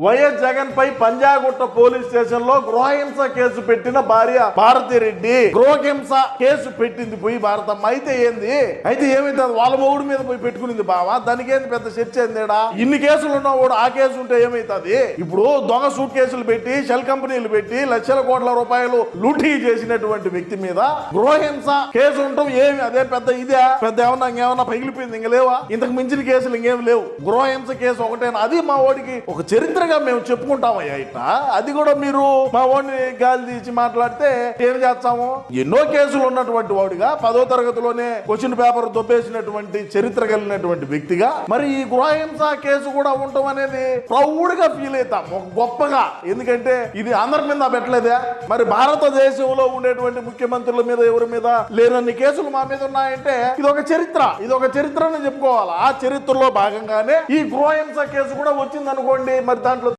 YS Jagan పై Panjagutta police station లో గృహహింస case పెట్టిన భార్య భారతిరెడ్డి గృహహింస కేసు పెట్టింది పోయి భారతమ్మ. అయితే ఏంది అయితే ఏమైతే వాళ్ళ మొగుడు మీద పోయి పెట్టుకునింది బావా, దానికి ఏంది పెద్ద చర్చ ఏందేడా? ఇన్ని కేసులు ఉన్నవాడు ఆ కేసు ఉంటే ఏమైతుంది? ఇప్పుడు దొంగ సూట్ కేసులు పెట్టి షెల్ కంపెనీలు పెట్టి లక్షల కోట్ల రూపాయలు లూటీ చేసినటువంటి వ్యక్తి మీద గృహహింస కేసు ఉండటం ఏమి అదే పెద్ద ఇదే? పెద్ద ఏమన్నా పగిలిపోయింది? ఇంక లేవా? ఇంతకు మించిన కేసులు ఇంకేం లేవు. గృహహింస కేసు ఒకటేనా? అది మా వాడికి ఒక చరిత్ర మేము చెప్పుకుంటామయ్యా ఇట్లా. అది కూడా మీరు మా వాడిని గాలి తీసి మాట్లాడితే ఏం చేస్తాము? ఎన్నో కేసులు ఉన్నటువంటి వాడిగా 10వ తరగతిలోనే క్వశ్చన్ పేపర్ దొబ్బేసినటువంటి చరిత్ర కలిగినటువంటి వ్యక్తిగా మరి ఈ గృహహింస కేసు కూడా ఉండటం అనేది ప్రౌడ్ గా ఫీల్ అవుతాం, ఒక గొప్పగా. ఎందుకంటే ఇది అందరి మీద పెట్టలేదే. మరి భారతదేశంలో ఉండేటువంటి ముఖ్యమంత్రుల మీద ఎవరి మీద లేనన్ని కేసులు మా మీద ఉన్నాయంటే ఇది ఒక చరిత్ర, ఇది ఒక చరిత్రని చెప్పుకోవాలి. ఆ చరిత్రలో భాగంగానే ఈ గృహహింస కేసు కూడా వచ్చింది అనుకోండి. మరి